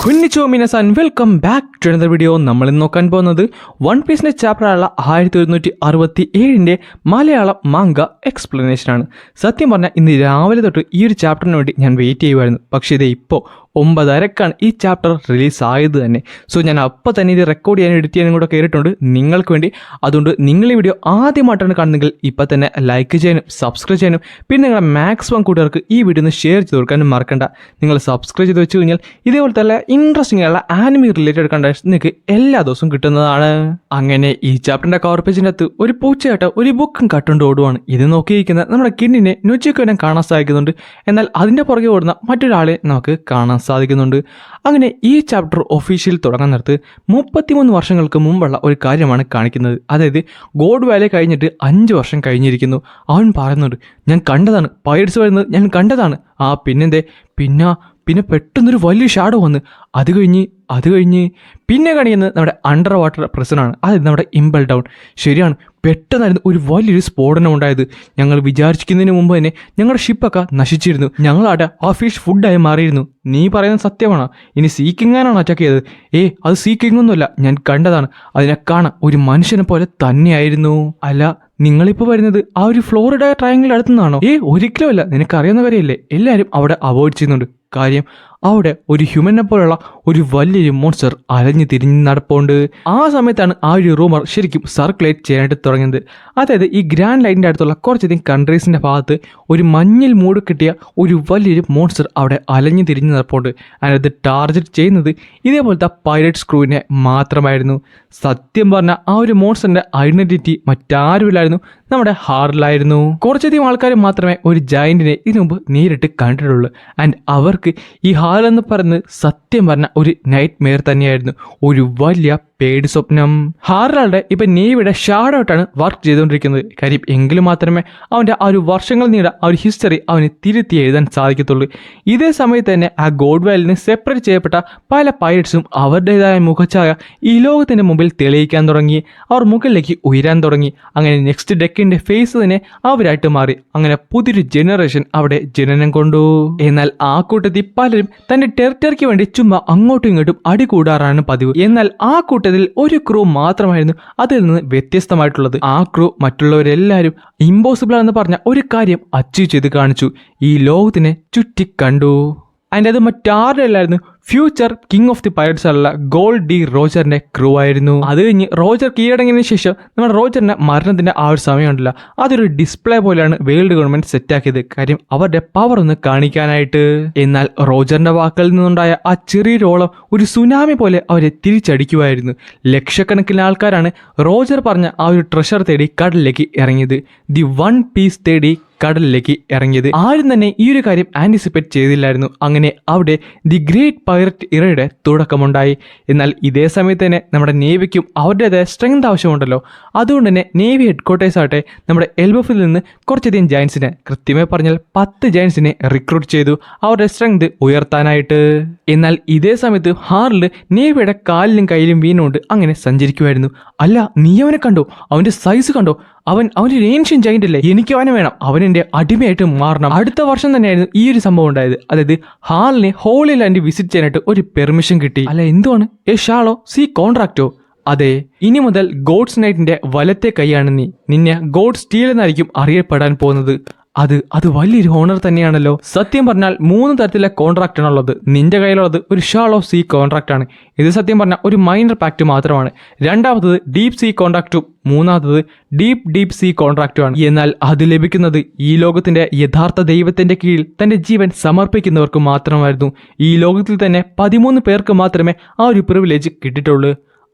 Konnichiwa minasan, welcome back to another video. നമ്മൾ ഇന്ന് നോക്കാൻ പോകുന്നത് വൺ പീസിന്റെ ചാപ്റ്ററായുള്ള 1167ന്റെ മലയാളം മാംഗ എക്സ്പ്ലനേഷൻ ആണ്. സത്യം പറഞ്ഞാൽ ഇന്ന് രാവിലെ തൊട്ട് ഈ ഒരു ചാപ്റ്ററിന് വേണ്ടി ഞാൻ വെയിറ്റ് ചെയ്യുമായിരുന്നു. പക്ഷേ ഇത് ഇപ്പോൾ 9:30 ഈ ചാപ്റ്റർ റിലീസ് ആയത് തന്നെ. സോ ഞാൻ അപ്പോൾ തന്നെ ഇത് റെക്കോർഡ് ചെയ്യാനും എഡിറ്റ് ചെയ്യാനും കൂടെ കയറിയിട്ടുണ്ട് നിങ്ങൾക്ക് വേണ്ടി. അതുകൊണ്ട് നിങ്ങൾ ഈ വീഡിയോ ആദ്യമായിട്ടാണ് കാണുന്നെങ്കിൽ ഇപ്പം തന്നെ ലൈക്ക് ചെയ്യാനും സബ്സ്ക്രൈബ് ചെയ്യാനും പിന്നെ നിങ്ങളുടെ മാക്സിമം കൂട്ടുകാർക്ക് ഈ വീഡിയോ ഒന്ന് ഷെയർ ചെയ്ത് കൊടുക്കാനും മറക്കണ്ട. നിങ്ങൾ സബ്സ്ക്രൈബ് ചെയ്ത് വെച്ച് കഴിഞ്ഞാൽ ഇതേപോലത്തെ നല്ല ഇൻട്രസ്റ്റിംഗ് ആയുള്ള ആനിമി റിലേറ്റഡ് കണ്ടന്റ്സ് നിങ്ങൾക്ക് എല്ലാ ദിവസവും കിട്ടുന്നതാണ്. അങ്ങനെ ഈ ചാപ്റ്ററിന്റെ കവർ പേജിൻ്റെ അകത്ത് ഒരു പൂച്ചയായിട്ട് ഒരു ബുക്കും കട്ടുകൊണ്ട് ഓടുവാണ്. ഇത് നോക്കിയിരിക്കുന്ന നമ്മുടെ കിന്നിനെ നുച്ചിക്കുവനെ കാണാൻ സാധിക്കുന്നുണ്ട്. എന്നാൽ അതിൻ്റെ പുറകെ ഓടുന്ന മറ്റൊരാളെ നമുക്ക് കാണാൻ സാധിക്കുന്നുണ്ട്. അങ്ങനെ ഈ ചാപ്റ്റർ ഒഫീഷ്യൽ തുടങ്ങാൻ നേരത്ത് 33 വർഷങ്ങൾക്ക് മുമ്പുള്ള ഒരു കാര്യമാണ് കാണിക്കുന്നത്. അതായത് ഗോഡ് വാലി കഴിഞ്ഞിട്ട് 5 വർഷം കഴിഞ്ഞിരിക്കുന്നു. അവൻ പറയുന്നുണ്ട്, ഞാൻ കണ്ടതാണ്, പൈററ്റ്സ് വരുന്നത് ഞാൻ കണ്ടതാണ്. പിന്നെന്തേ പിന്നെ പെട്ടെന്നൊരു വലിയ ഷാഡോ വന്ന് അത് കഴിഞ്ഞ് പിന്നെ കാണിക്കുന്നത് നമ്മുടെ അണ്ടർ വാട്ടർ പ്രസനാണ്. അതായത് നമ്മുടെ ഇമ്പൽ ഡൗൺ. ശരിയാണ്, പെട്ടെന്നായിരുന്നു ഒരു വലിയൊരു സ്ഫോടനം ഉണ്ടായത്. ഞങ്ങൾ വിചാരിക്കുന്നതിന് മുമ്പ് തന്നെ ഞങ്ങളുടെ ഷിപ്പൊക്കെ നശിച്ചിരുന്നു. ഞങ്ങളവിടെ ആ ഫിഷ് ഫുഡായി മാറിയിരുന്നു. നീ പറയുന്നത് സത്യമാണോ? ഇനി സീക്കിങ്ങാനാണോ അറ്റാക്ക് ചെയ്തത്? അത് സീക്കിംഗ് ഒന്നുമല്ല, ഞാൻ കണ്ടതാണ്. അതിനെ കാണാൻ ഒരു മനുഷ്യനെ പോലെ തന്നെയായിരുന്നു. അല്ല, നിങ്ങളിപ്പോൾ വരുന്നത് ആ ഒരു ഫ്ലോറിഡ ട്രയാങ്കിൾ അടുത്തുനിന്നാണോ? ഒരിക്കലും അല്ല, നിനക്കറിയാവുന്ന കാര്യമല്ലേ. എല്ലാവരും അവിടെ അവോയ്ഡ് ചെയ്യുന്നുണ്ട്. കാര്യം അവിടെ ഒരു ഹ്യൂമനെ പോലുള്ള ഒരു വലിയൊരു മോൺസ്റ്റർ അലഞ്ഞു തിരിഞ്ഞ് നടപ്പുണ്ട്. ആ സമയത്താണ് ആ ഒരു റൂമർ ശരിക്കും സർക്കുലേറ്റ് ചെയ്യാനായിട്ട് തുടങ്ങിയത്. അതായത് ഈ ഗ്രാൻഡ് ലൈനിൻ്റെ അടുത്തുള്ള കുറച്ചധികം കൺട്രീസിൻ്റെ ഭാഗത്ത് ഒരു മഞ്ഞിൽ മൂട് കിട്ടിയ ഒരു വലിയൊരു മോൺസ്റ്റർ അവിടെ അലഞ്ഞു തിരിഞ്ഞ് നടപ്പുണ്ട്. അതിനകത്ത് ടാർഗറ്റ് ചെയ്യുന്നത് ഇതേപോലത്തെ പൈററ്റ്സ് ക്രൂവിനെ മാത്രമായിരുന്നു. സത്യം പറഞ്ഞാൽ ആ ഒരു മോൺസ്റ്ററിൻ്റെ ഐഡന്റിറ്റി മറ്റാരുമില്ലായിരുന്നു, നമ്മുടെ ഹാറിലായിരുന്നു. കുറച്ചധികം ആൾക്കാർ മാത്രമേ ഒരു ജയന്റിനെ ഇതിനു മുമ്പ് നേരിട്ട് കണ്ടിട്ടുള്ളൂ. ആൻഡ് അവർക്ക് ഈ ഹാൾ എന്ന് പറയുന്നത് സത്യം പറഞ്ഞ ഒരു നൈറ്റ് മെയർ തന്നെയായിരുന്നു, ഒരു വലിയ പേടി സ്വപ്നം. ഹാറിലാളുടെ ഇപ്പം നേവിയുടെ ഷാഡോ ആയിട്ടാണ് വർക്ക് ചെയ്തുകൊണ്ടിരിക്കുന്നത്. കാര്യം എങ്കിലും മാത്രമേ അവൻ്റെ ആ ഒരു വർഷങ്ങൾ നീണ്ട ആ ഒരു ഹിസ്റ്ററി അവന് തിരുത്തി എഴുതാൻ സാധിക്കത്തുള്ളൂ. ഇതേ സമയത്ത് തന്നെ ആ ഗോഡ് വാലിൽ നിന്ന് സെപ്പറേറ്റ് ചെയ്യപ്പെട്ട പല പൈററ്റ്സും അവരുടേതായ മുഖച്ഛായ ഈ ലോകത്തിൻ്റെ മുമ്പിൽ തെളിയിക്കാൻ തുടങ്ങി. അവർ മുകളിലേക്ക് ഉയരാൻ തുടങ്ങി. അങ്ങനെ നെക്സ്റ്റ് ഡെക്കിൻ്റെ ഫേസ് തന്നെ അവരായിട്ട് മാറി. അങ്ങനെ പുതിയൊരു ജനറേഷൻ അവിടെ ജനനം കൊണ്ടു. എന്നാൽ ആ കൂട്ടത്തിൽ പലരും തൻ്റെ ടെറിട്ടറിക്ക് വേണ്ടി ചുമ്മാ അങ്ങോട്ടും ഇങ്ങോട്ടും അടികൂടാറാണ് പതിവ്. എന്നാൽ ആ കൂട്ടത്തിൽ ഒരു ക്രൂ മാത്രമായിരുന്നു അതിൽ നിന്ന് വ്യത്യസ്തമായിട്ടുള്ളത്. ആ ക്രൂ മറ്റുള്ളവരെല്ലാവരും ഇമ്പോസിബിൾ എന്ന് പറഞ്ഞ ഒരു കാര്യം അച്ചീവ് ചെയ്ത് കാണിച്ചു. ഈ ലോകത്തിനെ ചുറ്റിക്കണ്ടു. അതിൻ്റെ അത് മറ്റാരുടെ അല്ലായിരുന്നു, future king of the pirates ഉള്ള ഗോൾഡ് ഡി റോജറിന്റെ ക്രൂ ആയിരുന്നു. അത് കഴിഞ്ഞ് റോജർ കീഴടങ്ങിയതിനു ശേഷം നമ്മുടെ റോജറിന്റെ മരണത്തിന്റെ ആ ഒരു സമയമുണ്ടല്ല, അതൊരു ഡിസ്പ്ലേ പോലെയാണ് വേൾഡ് ഗവൺമെന്റ് സെറ്റാക്കിയത്. കാര്യം അവരുടെ പവർ ഒന്ന് കാണിക്കാനായിട്ട്. എന്നാൽ റോജറിന്റെ വാക്കിൽ നിന്നുണ്ടായ ആ ചെറിയൊരു ഓളം ഒരു സുനാമി പോലെ അവരെ തിരിച്ചടിക്കുമായിരുന്നു. ലക്ഷക്കണക്കിന് ആൾക്കാരാണ് റോജർ പറഞ്ഞ ആ ഒരു ട്രഷർ തേടി കടലിലേക്ക് ഇറങ്ങിയത്. ദി വൺ പീസ് തേടി കടലിലേക്ക് ഇറങ്ങിയത്. ആരും തന്നെ ഈ ഒരു കാര്യം ആന്റിസിപ്പേറ്റ് ചെയ്തില്ലായിരുന്നു. അങ്ങനെ അവിടെ ദി ഗ്രേറ്റ് പൈററ്റ് ഇറയുടെ തുടക്കമുണ്ടായി. എന്നാൽ ഇതേ സമയത്ത് തന്നെ നമ്മുടെ നേവിക്കും അവരുടേതായ സ്ട്രെങ്ത് ആവശ്യമുണ്ടല്ലോ. അതുകൊണ്ട് തന്നെ നേവി ഹെഡ്ക്വാർട്ടേഴ്സ് ആകട്ടെ നമ്മുടെ എൽബഫിൽ നിന്ന് കുറച്ചധികം ജയൻസിനെ, കൃത്യമായി പറഞ്ഞാൽ 10 ജയൻസിനെ റിക്രൂട്ട് ചെയ്തു അവരുടെ സ്ട്രെങ്ത് ഉയർത്താനായിട്ട്. എന്നാൽ ഇതേ സമയത്ത് ഹാറിൽ നേവിയുടെ കാലിലും കയ്യിലും വീണുകൊണ്ട് അങ്ങനെ സഞ്ചരിക്കുമായിരുന്നു. അല്ല, നീ അവനെ കണ്ടോ? അവന്റെ സൈസ് കണ്ടോ? അവൻ്റെ ഏൻഷ്യൻ ജയന്റ് അല്ലേ? എനിക്ക് അവനെ വേണം, അവനെന്റെ അടിമയായിട്ട് മാറണം. അടുത്ത വർഷം തന്നെയായിരുന്നു ഈ ഒരു സംഭവം ഉണ്ടായത്. അതായത് ഹാളിനെ ഹോളി ലാൻഡ് വിസിറ്റ് ചെയ്യാനായിട്ട് ഒരു പെർമിഷൻ കിട്ടി. അല്ല, എന്തുവാണ്? ഷാളോ സീ കോൺട്രാക്റ്റോ? അതെ, ഇനി മുതൽ ഗോഡ്സ് നൈറ്റിന്റെ വലത്തെ കൈയാണ് നീ. നിന്നെ ഗോഡ് സ്റ്റീൽ എന്നായിരിക്കും അറിയപ്പെടാൻ പോകുന്നത്. അത് വലിയൊരു ഹോണർ തന്നെയാണല്ലോ. സത്യം പറഞ്ഞാൽ 3 തരത്തിലെ കോൺട്രാക്റ്റ് ആണുള്ളത്. നിന്റെ കയ്യിലുള്ളത് ഒരു ഷാൾ ഓഫ് സീ കോൺട്രാക്റ്റ് ആണ്. ഇത് സത്യം പറഞ്ഞാൽ ഒരു മൈനർ പാക്ട് മാത്രമാണ്. രണ്ടാമത്തത് ഡീപ് സീ കോൺട്രാക്റ്റും മൂന്നാമത്തത് ഡീപ് സീ കോൺട്രാക്റ്റും ആണ്. എന്നാൽ അത് ലഭിക്കുന്നത് ഈ ലോകത്തിന്റെ യഥാർത്ഥ ദൈവത്തിന്റെ കീഴിൽ തന്റെ ജീവൻ സമർപ്പിക്കുന്നവർക്ക് മാത്രമായിരുന്നു. ഈ ലോകത്തിൽ തന്നെ 13 പേർക്ക് മാത്രമേ ആ ഒരു പ്രിവിലേജ് കിട്ടിയിട്ടുള്ളൂ.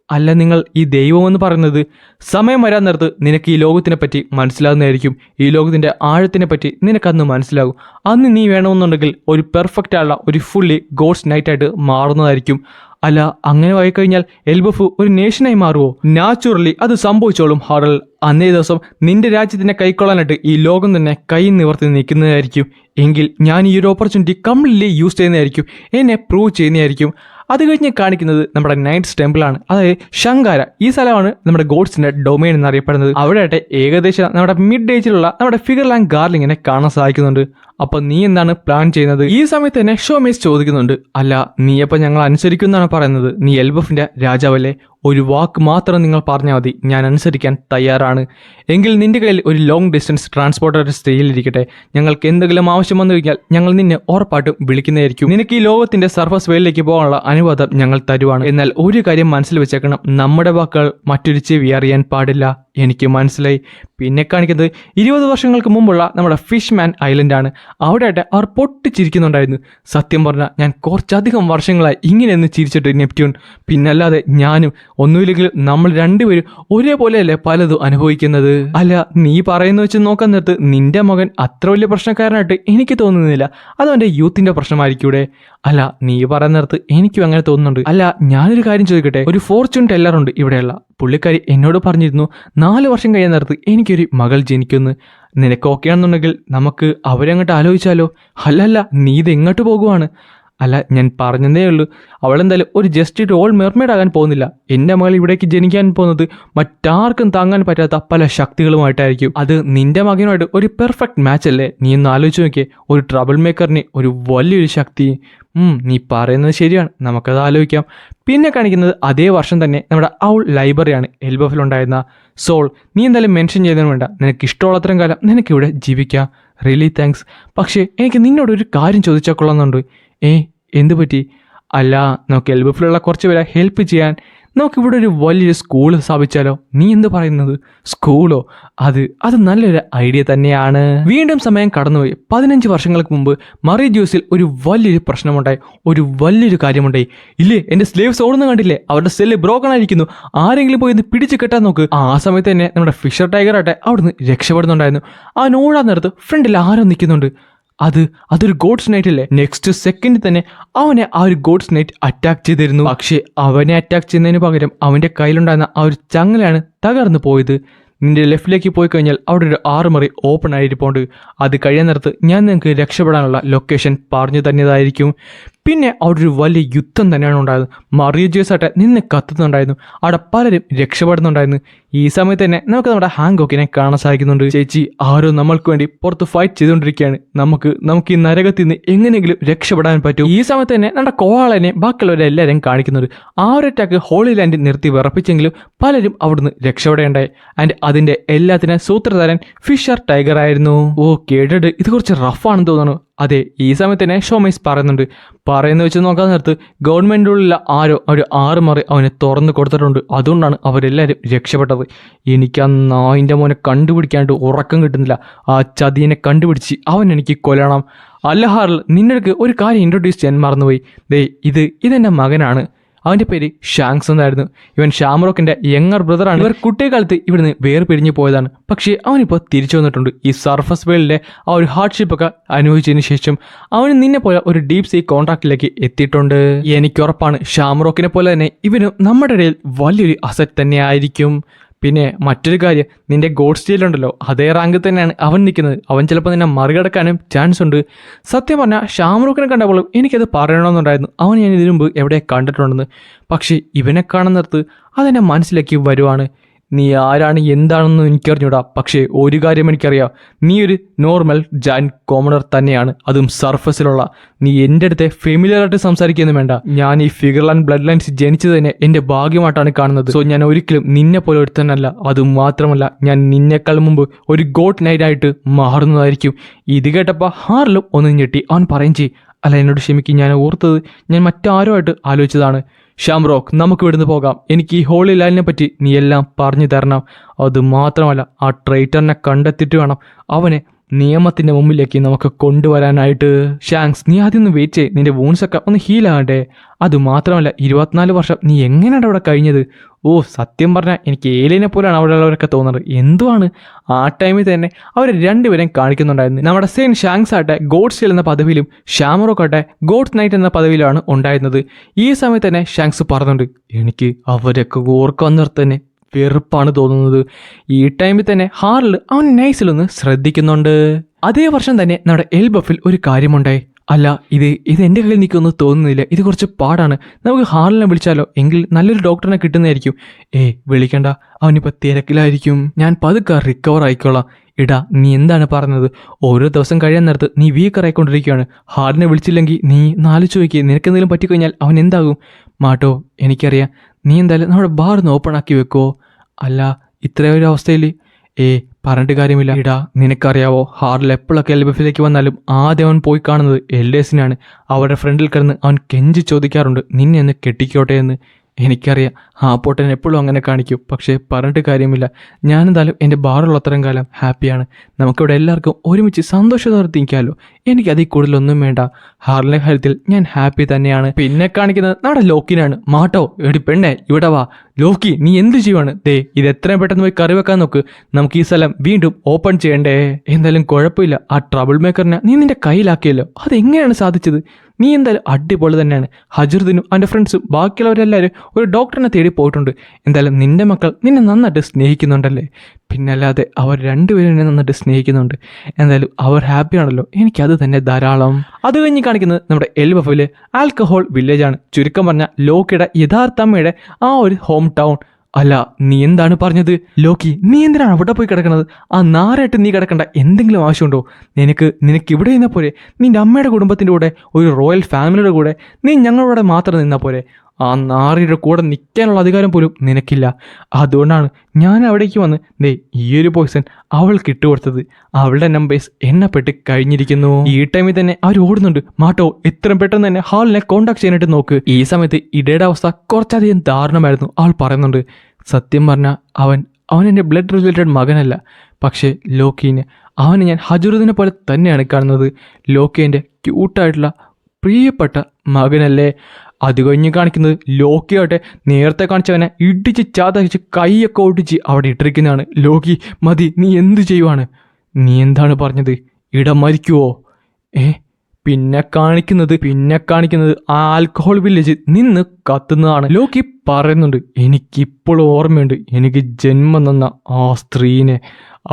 അല്ല, നിങ്ങൾ ഈ ദൈവം എന്ന് പറയുന്നത് സമയം വരാൻ നേരത്ത് നിനക്ക് ഈ ലോകത്തിനെ പറ്റി മനസ്സിലാകുന്നതായിരിക്കും. ഈ ലോകത്തിൻ്റെ ആഴത്തിനെ പറ്റി നിനക്കന്ന് മനസ്സിലാകും. അന്ന് നീ വേണമെന്നുണ്ടെങ്കിൽ ഒരു പെർഫെക്റ്റ് ആയുള്ള ഒരു ഫുള്ളി ഗോഡ്സ് നൈറ്റായിട്ട് മാറുന്നതായിരിക്കും. അല്ല, അങ്ങനെ ആയിക്കഴിഞ്ഞാൽ എൽബഫ് ഒരു നേഷനായി മാറുമോ? നാച്ചുറലി അത് സംഭവിച്ചോളും ഹാറൽ. അന്നേ ദിവസം നിന്റെ രാജ്യത്തിനെ കൈക്കൊള്ളാനായിട്ട് ഈ ലോകം തന്നെ കൈ നിവർത്തി നിൽക്കുന്നതായിരിക്കും. എങ്കിൽ ഞാൻ ഈ ഒരു ഓപ്പർച്യൂണിറ്റി കംപ്ലീറ്റ്ലി യൂസ് ചെയ്യുന്നതായിരിക്കും, എന്നെ പ്രൂവ് ചെയ്യുന്നതായിരിക്കും. അത് കഴിഞ്ഞ് കാണിക്കുന്നത് നമ്മുടെ നൈറ്റ്സ് ടെമ്പിളാണ്. അതായത് ശങ്കാര. ഈ സ്ഥലമാണ് നമ്മുടെ ഗോഡ്സിന്റെ ഡൊമൈൻ എന്നറിയപ്പെടുന്നത്. അവിടെ ഏകദേശം നമ്മുടെ മിഡ് ഏജിലുള്ള നമ്മുടെ ഫിഗർലാൻഡ് ഗാർലിങ്ങിനെ കാണാൻ സാധിക്കുന്നുണ്ട്. അപ്പൊ നീ എന്താണ് പ്ലാൻ ചെയ്യുന്നത്? ഈ സമയത്ത് തന്നെ ഷോമേസ് ചോദിക്കുന്നുണ്ട്, അല്ല നീയപ്പോ ഞങ്ങൾ അനുസരിക്കുന്നാണ് പറയുന്നത്? നീ എൽബഫിന്റെ രാജാവല്ലേ? ഒരു വാക്ക് മാത്രം നിങ്ങൾ പറഞ്ഞാൽ മതി, ഞാൻ അനുസരിക്കാൻ തയ്യാറാണ്. എങ്കിൽ നിന്റെ കയ്യിൽ ഒരു ലോങ് ഡിസ്റ്റൻസ് ട്രാൻസ്പോർട്ടർ സ്റ്റേയിലിരിക്കട്ടെ. ഞങ്ങൾക്ക് എന്തെങ്കിലും ആവശ്യം വന്നു കഴിഞ്ഞാൽ ഞങ്ങൾ നിന്നെ ഉറപ്പായിട്ടും വിളിക്കുന്നതായിരിക്കും. നിനക്ക് ഈ ലോകത്തിന്റെ സർഫസ് വേയിലേക്ക് പോകാനുള്ള അനുവാദം ഞങ്ങൾ തരുവാണ്. എന്നാൽ ഒരു കാര്യം മനസ്സിൽ വെച്ചേക്കണം, നമ്മുടെ വാക്കുകൾ മറ്റൊരു ചെവി അറിയാൻ പാടില്ല. എനിക്ക് മനസ്സിലായി. പിന്നെ കാണിക്കുന്നത് 20 വർഷങ്ങൾക്ക് മുമ്പുള്ള നമ്മുടെ ഫിഷ്മാൻ ഐലൻഡ് ആണ്. അവിടെ അവർ പൊട്ടിച്ചിരിക്കുന്നുണ്ടായിരുന്നു. സത്യം പറഞ്ഞാൽ ഞാൻ കുറച്ചധികം വർഷങ്ങളായി ഇങ്ങനെയൊന്ന് ചിരിച്ചിട്ട് നെപ്റ്റ്യൂൺ. പിന്നല്ലാതെ ഞാനും. ഒന്നുമില്ലെങ്കിൽ നമ്മൾ രണ്ടുപേരും ഒരേപോലെയല്ലേ പലതും അനുഭവിക്കുന്നത്. അല്ല നീ പറയുന്ന വെച്ച് നോക്കാൻ നേരത്ത് നിന്റെ മകൻ അത്ര വലിയ പ്രശ്നക്കാരനായിട്ട് എനിക്ക് തോന്നുന്നില്ല. അതവൻ്റെ യൂത്തിന്റെ പ്രശ്നമായിരിക്കൂടെ? അല്ല നീ പറയുന്ന നേരത്ത് എനിക്കും അങ്ങനെ തോന്നുന്നുണ്ട്. അല്ല ഞാനൊരു കാര്യം ചോദിക്കട്ടെ, ഒരു ഫോർച്യൂൺ ടെല്ലറുണ്ട് ഇവിടെയുള്ള പുള്ളിക്കാരി എന്നോട് പറഞ്ഞിരുന്നു 4 വർഷം കഴിയാൻ നേരത്ത് എനിക്കൊരു മകൾ ജനിക്കുന്നു. നിനക്ക് ഓക്കെ ആണെന്നുണ്ടെങ്കിൽ നമുക്ക് അവരെ അങ്ങോട്ട് ആലോചിച്ചാലോ? അല്ലല്ല നീ ഇത് എങ്ങോട്ട് പോകുവാണ്? അല്ല ഞാൻ പറഞ്ഞതേ ഉള്ളൂ, അവളെന്തായാലും ഒരു ജസ്റ്റ് റോൾ മെർമെയ്ഡ് ആകാൻ പോകുന്നില്ല. എൻ്റെ മകൾ ഇവിടേക്ക് ജനിക്കാൻ പോകുന്നത് മറ്റാർക്കും താങ്ങാൻ പറ്റാത്ത പല ശക്തികളുമായിട്ടായിരിക്കും. അത് നിന്റെ മകനുമായിട്ട് ഒരു പെർഫെക്റ്റ് മാച്ച് അല്ലേ? നീ ഒന്ന് ആലോചിച്ച് നോക്കിയേ, ഒരു ട്രബിൾ മേക്കറിന് ഒരു വലിയൊരു ശക്തി. നീ പറയുന്നത് ശരിയാണ്, നമുക്കത് ആലോചിക്കാം. പിന്നെ കാണിക്കുന്നത് അതേ വർഷം തന്നെ നമ്മുടെ ഔൾ ലൈബ്രറിയാണ്. എൽബഫിലുണ്ടായിരുന്ന സോൾ. നീ എന്തായാലും മെൻഷൻ ചെയ്തതിന് വേണ്ട, നിനക്ക് ഇഷ്ടമുള്ളത്രയും കാലം നിനക്കിവിടെ ജീവിക്കാം. Really thanks. പക്ഷേ എനിക്ക് നിന്നോട് ഒരു കാര്യം ചോദിച്ചാൽ കൊള്ളുന്നുണ്ട്. എന്തു പറ്റി? അല്ല നമുക്ക് എൽബഫിലുള്ള കുറച്ച് പേരെ ഹെൽപ്പ് ചെയ്യാൻ നമുക്കിവിടെ ഒരു വലിയൊരു സ്കൂൾ സ്ഥാപിച്ചാലോ? നീ എന്ത് പറയുന്നത്? സ്കൂളോ? അത് നല്ലൊരു ഐഡിയ തന്നെയാണ്. വീണ്ടും സമയം കടന്നുപോയി. 15 വർഷങ്ങൾക്ക് മുമ്പ് മറി ജ്യൂസിൽ ഒരു വലിയൊരു പ്രശ്നമുണ്ടായി. ഒരു വലിയൊരു കാര്യമുണ്ടായി. ഇല്ലേ, എൻ്റെ സ്ലേവ്സ് ഓടുന്ന കണ്ടില്ലേ? അവരുടെ സെല്ല് ബ്രോക്കൺ ആയിരിക്കുന്നു. ആരെങ്കിലും പോയി പിടിച്ച് കെട്ടാൻ നോക്ക്. ആ സമയത്ത് തന്നെ നമ്മുടെ ഫിഷർ ടൈഗറാട്ടെ അവിടുന്ന് രക്ഷപ്പെടുന്നുണ്ടായിരുന്നു. ആ നോടാൻ നേരത്ത് ഫ്രണ്ടിൽ ആരോ നിൽക്കുന്നുണ്ട്. അതൊരു ഗോഡ്സ് നൈറ്റ് അല്ലേ? നെക്സ്റ്റ് സെക്കൻഡിൽ തന്നെ അവനെ ആ ഒരു ഗോഡ്സ് നൈറ്റ് അറ്റാക്ക് ചെയ്തിരുന്നു. പക്ഷേ അവനെ അറ്റാക്ക് ചെയ്യുന്നതിന് പകരം അവന്റെ കയ്യിലുണ്ടായിരുന്ന ആ ഒരു ചങ്ങലയാണ് തകർന്നു പോയത്. നിന്റെ ലെഫ്റ്റിലേക്ക് പോയി കഴിഞ്ഞാൽ അവിടെ ഒരു ആർമറി ഓപ്പൺ ആയിരിപ്പോണ്ട്. അത് കഴിയാൻ നേരത്ത് ഞാൻ നിങ്ങൾക്ക് രക്ഷപ്പെടാനുള്ള ലൊക്കേഷൻ പറഞ്ഞു തന്നതായിരിക്കും. പിന്നെ അവിടെ ഒരു വലിയ യുദ്ധം തന്നെയാണ് ഉണ്ടായത്. മറിയജേഴ്സായിട്ട് നിന്ന് കത്തുന്നുണ്ടായിരുന്നു. അവിടെ പലരും രക്ഷപ്പെടുന്നുണ്ടായിരുന്നു. ഈ സമയത്ത് തന്നെ നമുക്ക് നമ്മുടെ ഹാങ്കോക്കിനെ കാണാൻ സാധിക്കുന്നുണ്ട്. ചേച്ചി, ആരോ നമ്മൾക്ക് വേണ്ടി പുറത്ത് ഫൈറ്റ് ചെയ്തുകൊണ്ടിരിക്കുകയാണ്. നമുക്ക് ഈ നരകത്തിൽ നിന്ന് എങ്ങനെയെങ്കിലും രക്ഷപ്പെടാൻ പറ്റും. ഈ സമയത്ത് തന്നെ നമ്മുടെ കോവാളനെ ബാക്കിയുള്ളവരെല്ലാവരും കാണിക്കുന്നുണ്ട്. ആ ഒരു അറ്റാക്ക് ഹോളി ലാൻഡ് നിർത്തി വിറപ്പിച്ചെങ്കിലും പലരും അവിടുന്ന് രക്ഷപ്പെടേണ്ടായി. ആൻഡ് അതിന്റെ എല്ലാത്തിനും സൂത്രധാരൻ ഫിഷർ ടൈഗർ ആയിരുന്നു. കേട്ടിട്ട് ഇത് കുറച്ച് റഫാണെന്ന് തോന്നുന്നു. അതെ, ഈ സമയത്ത് തന്നെ ഷോമേസ് പറയുന്നത് വെച്ച് നോക്കാൻ നേരത്ത് ഗവൺമെൻറ്റിലുള്ള ആരോ ഒരു 6 മറി അവന് തുറന്നു കൊടുത്തിട്ടുണ്ട്. അതുകൊണ്ടാണ് അവരെല്ലാവരും രക്ഷപ്പെട്ടത്. എനിക്ക് ആ നായിൻ്റെ മോനെ കണ്ടുപിടിക്കാണ്ട് ഉറക്കം കിട്ടുന്നില്ല. ആ ചതിയനെ കണ്ടുപിടിച്ച് അവൻ എനിക്ക് കൊല്ലണം. അല്ലഹാറിൽ നിന്നെടുക്ക് ഒരു കാര്യം ഇൻട്രൊഡ്യൂസ് ചെയ്യാൻ മറന്നുപോയി. ഇതെൻ്റെ മകനാണ്. അവൻ്റെ പേര് ഷാങ്സ് എന്നായിരുന്നു. ഇവൻ ഷാംറോക്കിൻ്റെ യങ്ങർ ബ്രദറാണ്. ഇവർ കുട്ടിക്കാലത്ത് ഇവിടുന്ന് വേർപിരിഞ്ഞു പോയതാണ്. പക്ഷേ അവനിപ്പോൾ തിരിച്ചു വന്നിട്ടുണ്ട്. ഈ സർഫസ് വേൾഡിലെ ആ ഒരു ഹാർഡ്ഷിപ്പൊക്കെ അനുഭവിച്ചതിന് ശേഷം അവന് നിന്നെ പോലെ ഒരു ഡീപ് സീ കോൺട്രാക്റ്റിലേക്ക് എത്തിയിട്ടുണ്ട്. എനിക്കുറപ്പാണ് ഷാംറോക്കിനെ പോലെ തന്നെ ഇവനും നമ്മുടെ ഇടയിൽ വലിയൊരു അസറ്റ് തന്നെ ആയിരിക്കും. പിന്നെ മറ്റൊരു കാര്യം, നിന്റെ ഗോഡ് സ്റ്റീലുണ്ടല്ലോ, അതേ റാങ്കിൽ തന്നെയാണ് അവൻ നിൽക്കുന്നത്. അവൻ ചിലപ്പോൾ നിന്നെ മറികടക്കാനും ചാൻസ് ഉണ്ട്. സത്യം പറഞ്ഞാൽ ഷാംറൂഖിനെ കണ്ടപ്പോഴും എനിക്കത് പറയണമെന്നുണ്ടായിരുന്നു. അവൻ ഞാൻ ഇതിനു മുമ്പ് എവിടെ കണ്ടിട്ടുണ്ടെന്ന്. പക്ഷേ ഇവനെ കാണുന്നിടത്ത് അതെന്നെ മനസ്സിലേക്ക് വരുവാണ്. നീ ആരാണ് എന്താണെന്ന് എനിക്കറിഞ്ഞൂടാ. പക്ഷേ ഒരു കാര്യം എനിക്കറിയാം, നീ ഒരു നോർമൽ ജാൻറ്റ് കോമണർ തന്നെയാണ്, അതും സർഫസിലുള്ള. നീ എൻ്റെ അടുത്ത് ഫെമിലിയറായിട്ട് സംസാരിക്കുകയൊന്നും വേണ്ട. ഞാൻ ഈ ഫിഗർലാൻഡ് ബ്ലഡ് ലൈൻസ് ജനിച്ചത് തന്നെ എൻ്റെ ഭാഗ്യമായിട്ടാണ് കാണുന്നത്. സോ ഞാൻ ഒരിക്കലും നിന്നെ പോലെ ഒരുത്തനല്ല. അതുമാത്രമല്ല, ഞാൻ നിന്നേക്കാൾ മുമ്പ് ഒരു ഗോഡ് നൈറ്റായിട്ട് മാറുന്നതായിരിക്കും. ഇത് കേട്ടപ്പോൾ ഹാർലും ഒന്ന് ഞെട്ടി. അവൻ പറയും ചെയ്യും, അല്ല എന്നോട് ക്ഷമിക്കും, ഞാൻ ഓർത്തത് ഞാൻ മറ്റാരോ ആയിട്ട് ആലോചിച്ചതാണ്. ഷാംറോക്ക്, നമുക്ക് ഇവിടുന്ന് പോകാം. എനിക്ക് ഈ ഹോളി ലാൻഡിനെ പറ്റി നീ എല്ലാം പറഞ്ഞു തരണം. അതുമാത്രമല്ല, ആ ട്രൈറ്ററിനെ കണ്ടെത്തിയിട്ട് വേണം അവനെ നിയമത്തിൻ്റെ മുമ്പിലേക്ക് നമുക്ക് കൊണ്ടുവരാനായിട്ട്. ഷാങ്സ്, നീ ആദ്യം ഒന്ന് വെയിറ്റ് ചെയ്യ്. നിന്റെ വൂൺസൊക്കെ ഒന്ന് ഹീലാകട്ടെ. അതുമാത്രമല്ല, 24 വർഷം നീ എങ്ങനെയാണ് അവിടെ കഴിഞ്ഞത്? സത്യം പറഞ്ഞാൽ എനിക്ക് ഏലിയനെ പോലെയാണ് അവിടെ ഉള്ളവരൊക്കെ തോന്നുന്നത്. എന്തുവാണ് ആ ടൈമിൽ തന്നെ അവർ രണ്ടുപേരെയും കാണിക്കുന്നുണ്ടായിരുന്നു. നമ്മുടെ സെയിൻ ഷാങ്സ് ആട്ടെ ഗോഡ് സ്റ്റീൽ എന്ന പദവിയിലും ഷാമറോക്ക് ആട്ടെ ഗോഡ് നൈറ്റ് എന്ന പദവിയിലാണ് ഉണ്ടായിരുന്നത്. ഈ സമയത്ത് തന്നെ ഷാങ്സ് പറഞ്ഞുണ്ട്, എനിക്ക് അവരൊക്കെ ഓർക്കാൻ നിർത്തി തന്നെ വെറുപ്പാണ് തോന്നുന്നത്. ഈ ടൈമിൽ തന്നെ ഹാറിൽ അവൻ നൈസിലൊന്ന് ശ്രദ്ധിക്കുന്നുണ്ട്. അതേ വർഷം തന്നെ നമ്മുടെ എൽബഫിൽ ഒരു കാര്യമുണ്ടായി. അല്ല ഇത് എൻ്റെ കയ്യിൽ നിൽക്കുമെന്ന് തോന്നുന്നില്ല, ഇത് കുറച്ച് പാടാണ്. നമുക്ക് ഹാളിനെ വിളിച്ചാലോ? എങ്കിൽ നല്ലൊരു ഡോക്ടറിനെ കിട്ടുന്നതായിരിക്കും. വിളിക്കണ്ട, അവനിപ്പോൾ തിരക്കിലായിരിക്കും. ഞാൻ പതുക്കെ റിക്കവർ ആയിക്കോളാം. ഇടാ, നീ എന്താണ് പറഞ്ഞത്? ഓരോ ദിവസം കഴിയാൻ നേരത്ത് നീ വീക്കറായിക്കൊണ്ടിരിക്കുകയാണ്. ഹാളിനെ വിളിച്ചില്ലെങ്കിൽ നീ ചോദിക്കുക, നിനക്കെന്തെങ്കിലും പറ്റിക്കഴിഞ്ഞാൽ അവൻ എന്താകും? മാട്ടോ, എനിക്കറിയാം. നീ എന്തായാലും നമ്മുടെ ബാർന്ന് ഓപ്പൺ ആക്കി വെക്കുമോ? അല്ല, ഇത്രയൊരു അവസ്ഥയിൽ പറഞ്ഞിട്ട് കാര്യമില്ല. ഇടാ, നിനക്കറിയാവോ, ഹാറിൽ എപ്പോഴൊക്കെ LBFിലേക്ക് വന്നാലും ആദ്യം അവൻ പോയി കാണുന്നത് LAസിനാണ്. അവരുടെ ഫ്രണ്ടിൽ കിടന്ന് അവൻ കെഞ്ചി ചോദിക്കാറുണ്ട്, നിന്നെ ഒന്ന് കെട്ടിക്കോട്ടെ എന്ന്. എനിക്കറിയാം, ആ പൊട്ടൻ എപ്പോഴും അങ്ങനെ കാണിക്കും. പക്ഷേ പറഞ്ഞിട്ട് കാര്യമില്ല. ഞാനെന്തായാലും എൻ്റെ ബാറുള്ളത്രയും കാലം ഹാപ്പിയാണ്. നമുക്കിവിടെ എല്ലാവർക്കും ഒരുമിച്ച് സന്തോഷത്തോടെ തിരിക്കാമല്ലോ. എനിക്കതിൽ കൂടുതലൊന്നും വേണ്ട. ഹാർലിൻ്റെ കാര്യത്തിൽ ഞാൻ ഹാപ്പി തന്നെയാണ്. പിന്നെ കാണിക്കുന്നത് നമ്മുടെ ലോക്കിനാണ്. മാട്ടോ, എടി പെണ്ണെ, ഇവിടെ വാ. ലോക്കി, നീ എന്ത് ചെയ്യുവാണ്? ഇത് എത്രയും പെട്ടെന്ന് പോയി കറി വെക്കാൻ നോക്ക്. നമുക്ക് ഈ സ്ഥലം വീണ്ടും ഓപ്പൺ ചെയ്യണ്ടേ? എന്തായാലും കുഴപ്പമില്ല, ആ ട്രബിൾ മേക്കറിനെ നീ നിന്റെ കയ്യിലാക്കിയല്ലോ. അതെങ്ങനെയാണ് സാധിച്ചത്? നീ എന്തായാലും അടിപൊളി തന്നെയാണ്. ഹജറുദ്ദീനും അവൻ്റെ ഫ്രണ്ട്സും ബാക്കിയുള്ളവരെല്ലാവരും ഒരു ഡോക്ടറിനെ തേടി പോയിട്ടുണ്ട്. എന്തായാലും നിന്റെ മക്കൾ നിന്നെ നന്നായിട്ട് സ്നേഹിക്കുന്നുണ്ടല്ലേ? പിന്നല്ലാതെ അവർ രണ്ടുപേരും എന്നെ നന്നായിട്ട് സ്നേഹിക്കുന്നുണ്ട്. എന്തായാലും അവർ ഹാപ്പിയാണല്ലോ, എനിക്കത് തന്നെ ധാരാളം. അത് കഴിഞ്ഞ് കാണിക്കുന്നത് നമ്മുടെ LBFിലെ ആൽക്കഹോൾ വില്ലേജാണ്. ചുരുക്കം പറഞ്ഞാൽ ലോക്കിയുടെ യഥാർത്ഥ അമ്മയുടെ ആ ഒരു ഹോം ടൗൺ. അല്ല, നീ എന്താണ് പറഞ്ഞത്? ലോക്കി, നീ എന്തിനാണ് അവിടെ പോയി കിടക്കുന്നത്? ആ നാരായിട്ട് നീ കിടക്കേണ്ട എന്തെങ്കിലും ആവശ്യമുണ്ടോ? നിനക്ക് ഇവിടെ നിന്നാൽ പോരെ? നിന്റെ അമ്മയുടെ കുടുംബത്തിൻ്റെ കൂടെ, ഒരു റോയൽ ഫാമിലിയുടെ കൂടെ നീ ഞങ്ങളുടെ മാത്രം നിന്നാൽ പോരെ? ആ നാറിയുടെ കൂടെ നിൽക്കാനുള്ള അധികാരം പോലും നിനക്കില്ല. അതുകൊണ്ടാണ് ഞാൻ അവിടേക്ക് വന്ന് ഈയൊരു പോയിസൺ അവൾക്ക് ഇട്ടുകൊടുത്തത്. അവളുടെ നമ്പേഴ്സ് എണ്ണപ്പെട്ട് കഴിഞ്ഞിരിക്കുന്നു. ഈ ടൈമിൽ തന്നെ അവർ ഓടുന്നുണ്ട്. മാട്ടോ, എത്രയും പെട്ടെന്ന് തന്നെ ഹാളിനെ കോണ്ടാക്ട് ചെയ്യാനായിട്ട് നോക്ക്. ഈ സമയത്ത് ഇടയുടെ അവസ്ഥ കുറച്ചധികം ദാരുണമായിരുന്നു. ആൾ പറയുന്നുണ്ട്, സത്യം പറഞ്ഞാൽ അവൻ എൻ്റെ ബ്ലഡ് റിലേറ്റഡ് മകനല്ല. പക്ഷേ ലോക്കീനെ, അവനെ ഞാൻ ഹജറുദ്ദീനെ പോലെ തന്നെയാണ് കാണുന്നത്. ലോക്കി എൻ്റെ ക്യൂട്ടായിട്ടുള്ള പ്രിയപ്പെട്ട മകനല്ലേ? അത് കഴിഞ്ഞ് കാണിക്കുന്നത് ലോക്കിയാവട്ടെ നേരത്തെ കാണിച്ചവനെ ഇടിച്ച് ചതച്ച് കൈയൊക്കെ ഒടിച്ച് അവിടെ ഇട്ടിരിക്കുന്നതാണ്. ലോക്കി, മതി, നീ എന്ത് ചെയ്യുവാണ്? നീ എന്താണ് പറഞ്ഞത്? മരിക്കുവോ? പിന്നെ കാണിക്കുന്നത് ആ ആൽക്കഹോൾ വില്ലേജ് നിന്ന് കത്തുന്നതാണ്. ലോക്കി പറയുന്നുണ്ട്, എനിക്കിപ്പോഴും ഓർമ്മയുണ്ട്, എനിക്ക് ജന്മം തന്ന ആ സ്ത്രീനെ.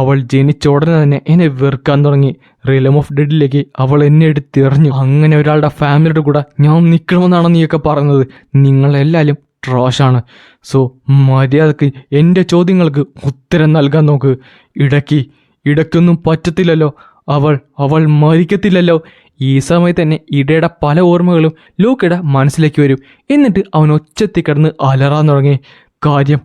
അവൾ ജനിച്ച ഉടനെ തന്നെ എന്നെ വെറുക്കാൻ തുടങ്ങി. റിലം ഓഫ് ഡെഡിലേക്ക് അവൾ എന്നെ എടുത്തെറിഞ്ഞു. അങ്ങനെ ഒരാളുടെ ഫാമിലിയുടെ കൂടെ ഞാൻ നിൽക്കണമെന്നാണ് നീയൊക്കെ പറയുന്നത്? നിങ്ങളെല്ലാവരും ട്രോഷാണ്. സോ മര്യാദക്ക് എൻ്റെ ചോദ്യങ്ങൾക്ക് ഉത്തരം നൽകാൻ നോക്ക്. ഇടയ്ക്കൊന്നും പറ്റത്തില്ലല്ലോ. അവൾ മരിക്കത്തില്ലല്ലോ. ഈ സമയത്ത് തന്നെ ഇടയുടെ പല ഓർമ്മകളും ലോക്കിയുടെ മനസ്സിലേക്ക് വരും. എന്നിട്ട് അവൻ ഒച്ചത്തിൽ കിടന്ന് അലറാൻ തുടങ്ങി. കാര്യം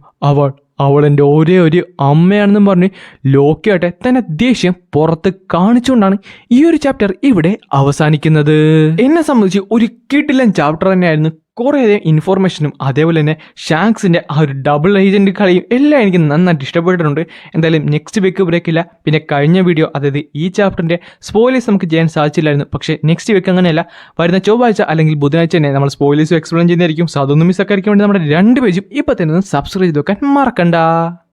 അവൾ എൻ്റെ ഒരേ ഒരു അമ്മയാണെന്നും പറഞ്ഞ് ലോക്കിയാട്ടെ തന്നെ ദേഷ്യം പുറത്ത് കാണിച്ചുകൊണ്ടാണ് ഈ ഒരു ചാപ്റ്റർ ഇവിടെ അവസാനിക്കുന്നത്. എന്നെ സംബന്ധിച്ച് ഒരു കിടിലൻ ചാപ്റ്റർ തന്നെയായിരുന്നു. കുറേയധികം ഇൻഫോർമേഷനും അതേപോലെ തന്നെ ഷാങ്ക്സിൻ്റെ ആ ഒരു ഡബിൾ ഏജൻറ്റ് കളിയും എല്ലാം എനിക്ക് നന്നായിട്ട് ഇഷ്ടപ്പെട്ടിട്ടുണ്ട്. എന്തായാലും നെക്സ്റ്റ് വീക്ക് ബ്രേക്കില്ല. പിന്നെ കഴിഞ്ഞ വീഡിയോ, അതായത് ഈ ചാപ്റ്ററിൻ്റെ സ്പോയിലേഴ്സ് നമുക്ക് ചെയ്യാൻ സാധിച്ചില്ലായിരുന്നു. പക്ഷേ നെക്സ്റ്റ് വീക്ക് അങ്ങനെയല്ല, വരുന്ന ചൊവ്വാഴ്ച അല്ലെങ്കിൽ ബുധനാഴ്ച തന്നെ നമ്മൾ സ്പോയിലേഴ്സ് എക്സ്പ്ലെയിൻ ചെയ്യുന്നതായിരിക്കും. സോ അതൊന്നും മിസ്സാക്കാതിരിക്കാൻ വേണ്ടി നമ്മുടെ 2 പേജും ഇപ്പോൾ തന്നെ സബ്സ്ക്രൈബ് ചെയ്ത് വെക്കാൻ മറക്കണ്ട.